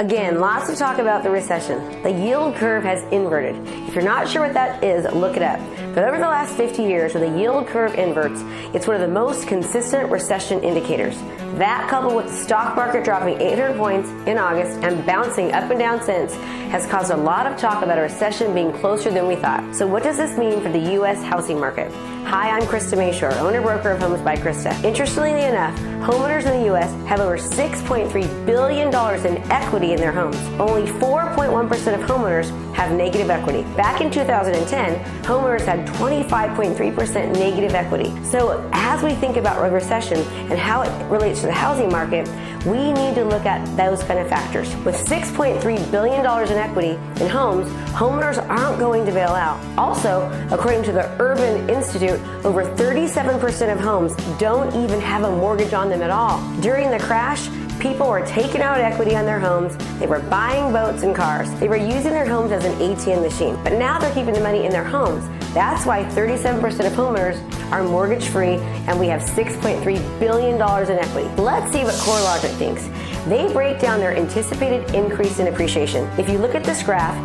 Again, lots of talk about the recession. The yield curve has inverted. If you're not sure what that is, look it up. But over the last 50 years, when the yield curve inverts, it's one of the most consistent recession indicators. That, coupled with the stock market dropping 800 points in August and bouncing up and down since, has caused a lot of talk about a recession being closer than we thought. So what does this mean for the U.S. housing market? Hi, I'm Krista Mashore, owner-broker of Homes by Krista. Interestingly enough, homeowners in the U.S. have over $6.3 billion in equity in their homes. Only 4.1% of homeowners have negative equity. Back in 2010, homeowners had 25.3% negative equity. So as we think about a recession and how it relates to the housing market, we need to look at those kind of factors. With $6.3 billion in equity in homes, homeowners aren't going to bail out. Also, according to the Urban Institute, over 37% of homes don't even have a mortgage on them at all. During the crash, people were taking out equity on their homes, they were buying boats and cars, they were using their homes as an ATM machine. But now they're keeping the money in their homes. That's why 37% of homeowners are mortgage-free, and we have $6.3 billion in equity. Let's see what CoreLogic thinks. They break down their anticipated increase in appreciation. If you look at this graph,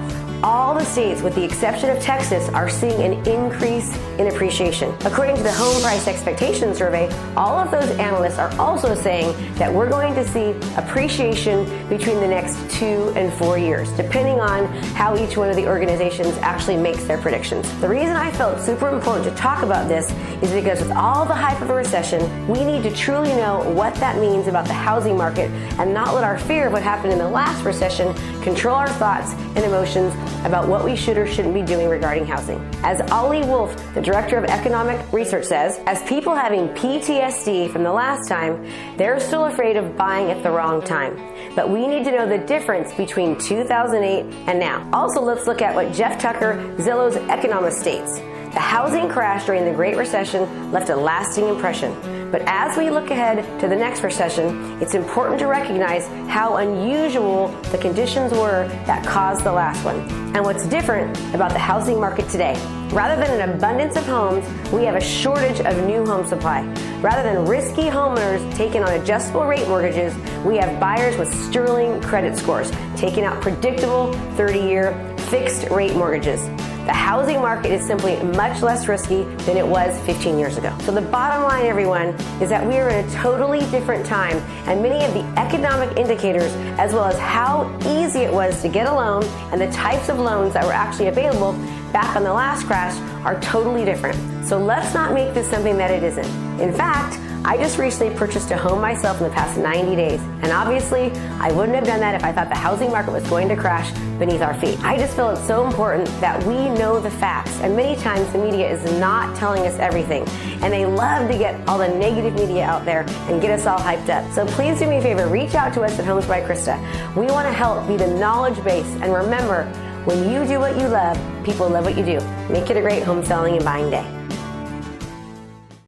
all the states, with the exception of Texas, are seeing an increase in appreciation. According to the Home Price Expectation Survey, all of those analysts are also saying that we're going to see appreciation between the next 2 and 4 years, depending on how each one of the organizations actually makes their predictions. The reason I felt super important to talk about this is because with all the hype of a recession, we need to truly know what that means about the housing market and not let our fear of what happened in the last recession control our thoughts and emotions about what we should or shouldn't be doing regarding housing. As Ollie Wolf, the director of economic research, says, as people having PTSD from the last time, they're still afraid of buying at the wrong time. But we need to know the difference between 2008 and now. Also, let's look at what Jeff Tucker, Zillow's economist, states. The housing crash during the Great Recession left a lasting impression. But as we look ahead to the next recession, it's important to recognize how unusual the conditions were that caused the last one, and what's different about the housing market today. Rather than an abundance of homes, we have a shortage of new home supply. Rather than risky homeowners taking on adjustable rate mortgages, we have buyers with sterling credit scores taking out predictable 30-year fixed rate mortgages. The housing market is simply much less risky than it was 15 years ago. So the bottom line, everyone, is that we are in a totally different time, and many of the economic indicators, as well as how easy it was to get a loan and the types of loans that were actually available back on the last crash, are totally different. So let's not make this something that it isn't. In fact, I just recently purchased a home myself in the past 90 days, and obviously I wouldn't have done that if I thought the housing market was going to crash beneath our feet. I just feel it's so important that we know the facts, and many times the media is not telling us everything, and they love to get all the negative media out there and get us all hyped up. So please do me a favor, reach out to us at Homes by Krista. We want to help be the knowledge base, and remember, when you do what you love, people love what you do. Make it a great home selling and buying day.